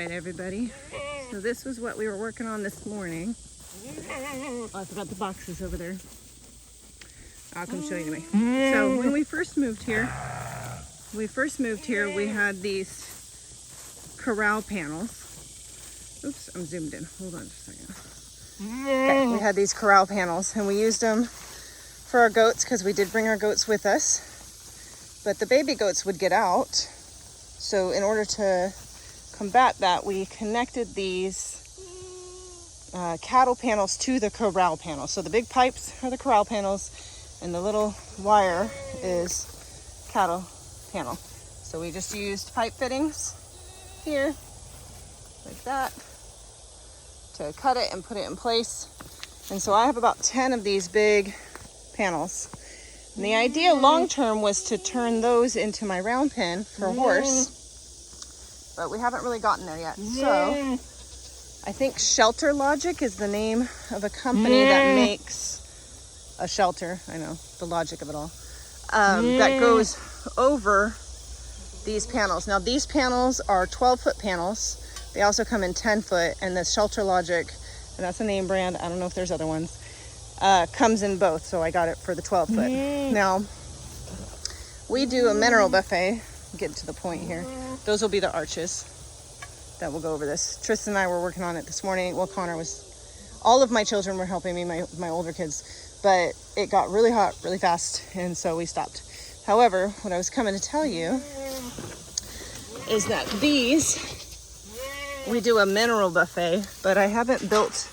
right, everybody. So this was what we were working on this morning. Oh, I forgot the boxes over there. I'll come show you anyway. So when we first moved here, we had these corral panels. Oops, I'm zoomed in. Hold on just a second. Okay, we had these corral panels and we used them for our goats because we did bring our goats with us. But the baby goats would get out. So in order to combat that, we connected these cattle panels to the corral panels. So the big pipes are the corral panels and the little wire is cattle panel. So we just used pipe fittings here like that to cut it and put it in place. And so I have about 10 of these big panels. And the idea long term was to turn those into my round pen for a horse, but we haven't really gotten there yet. So I think Shelterlogic is the name of a company that makes a shelter. I know the logic of it all. That goes over these panels. Now these panels are 12-foot panels. They also come in 10-foot, and the Shelterlogic, and that's a name brand, I don't know if there's other ones, comes in both, so I got it for the 12-foot. Now, we do a mineral buffet. Getting to the point here. Those will be the arches that will go over this. Tristan and I were working on it this morning. Well, Connor was, all of my children were helping me, my older kids, but it got really hot really fast, and so we stopped. However, what I was coming to tell you is that these, we do a mineral buffet, but I haven't built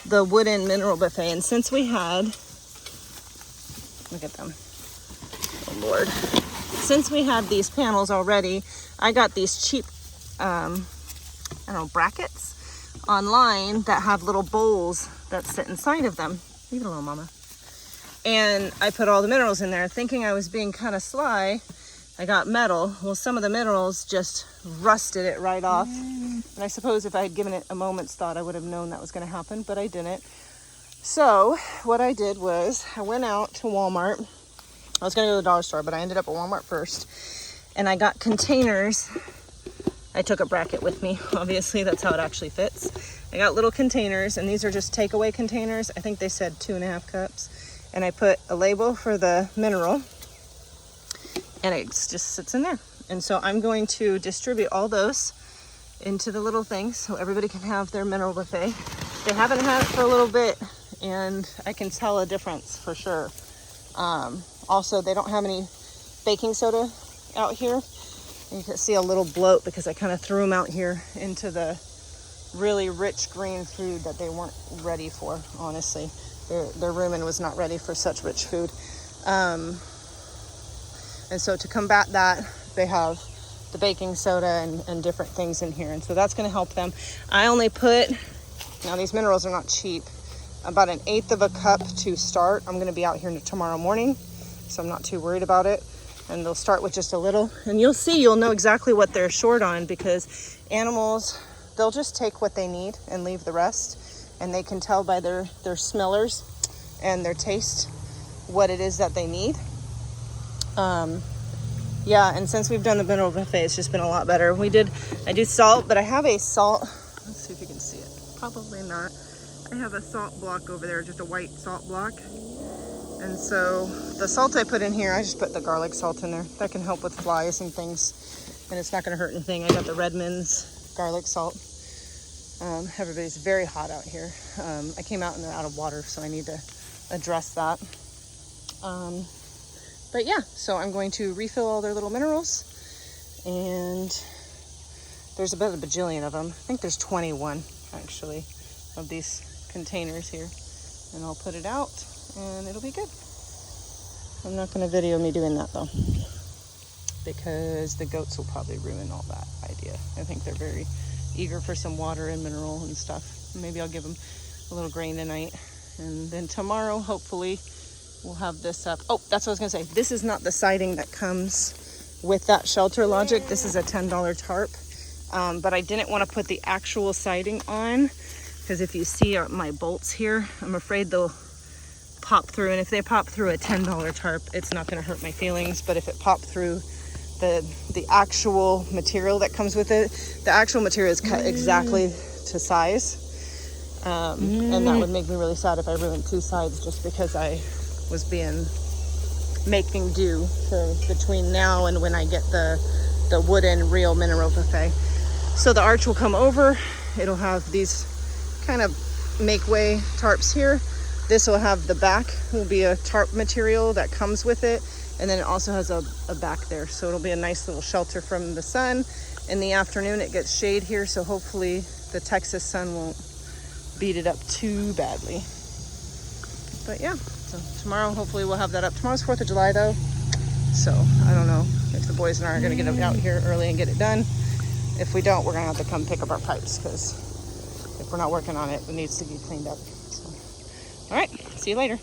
the wooden mineral buffet. And since we had, look at them, oh Lord. Since we had these panels already, I got these cheap, I don't know, brackets online that have little bowls that sit inside of them. Leave it alone, Mama. And I put all the minerals in there thinking I was being kind of sly. I got metal. Well, some of the minerals just rusted it right off. And I suppose if I had given it a moment's thought, I would have known that was going to happen, but I didn't. So what I did was I went out to Walmart. I was going to go to the dollar store, but I ended up at Walmart first. And I got containers. I took a bracket with me. Obviously, that's how it actually fits. I got little containers, and these are just takeaway containers. I think they said 2.5 cups. And I put a label for the mineral, and it just sits in there. And so I'm going to distribute all those into the little things so everybody can have their mineral buffet. They haven't had it for a little bit, and I can tell a difference for sure. Also, they don't have any baking soda out here. And you can see a little bloat because I kind of threw them out here into the really rich green food that they weren't ready for, honestly. Their rumen was not ready for such rich food. And so to combat that, they have the baking soda and different things in here. And so that's going to help them. I only put, now these minerals are not cheap, about 1/8 of a cup to start. I'm going to be out here tomorrow morning, so I'm not too worried about it. And they'll start with just a little. And you'll know exactly what they're short on, because animals, they'll just take what they need and leave the rest. And they can tell by their smellers and their taste what it is that they need. Yeah, and since we've done the mineral buffet, it's just been a lot better. I do salt, but I have a salt, let's see if you can see it. Probably not. I have a salt block over there, just a white salt block. And so the salt I put in here, I just put the garlic salt in there. That can help with flies and things, and it's not gonna hurt anything. I got the Redmond's garlic salt. Everybody's very hot out here. I came out and they're out of water, so I need to address that. But yeah, so I'm going to refill all their little minerals, and there's about a bajillion of them. I think there's 21 actually of these containers here, and I'll put it out and it'll be good. I'm not going to video me doing that though, because the goats will probably ruin all that idea. I think they're very eager for some water and mineral and stuff. Maybe I'll give them a little grain tonight, and then tomorrow hopefully we'll have this up. Oh, that's what I was gonna say. This is not the siding that comes with that Shelterlogic. This is a $10 tarp, but I didn't want to put the actual siding on, because if you see my bolts here, I'm afraid they'll pop through. And if they pop through a $10 tarp, it's not gonna hurt my feelings. But if it popped through the actual material that comes with it. The actual material is cut exactly to size. And that would make me really sad if I ruined two sides just because I was making do for between now and when I get the wooden real mineral buffet. So the arch will come over. It'll have these kind of make way tarps here. This will have the back, will be a tarp material that comes with it. And then it also has a back there. So it'll be a nice little shelter from the sun. In the afternoon, it gets shade here. So hopefully the Texas sun won't beat it up too badly. But yeah, so tomorrow, hopefully we'll have that up. Tomorrow's 4th of July though. So I don't know if the boys and I are gonna get out here early and get it done. If we don't, we're gonna have to come pick up our pipes because if we're not working on it, it needs to be cleaned up. So, all right, see you later.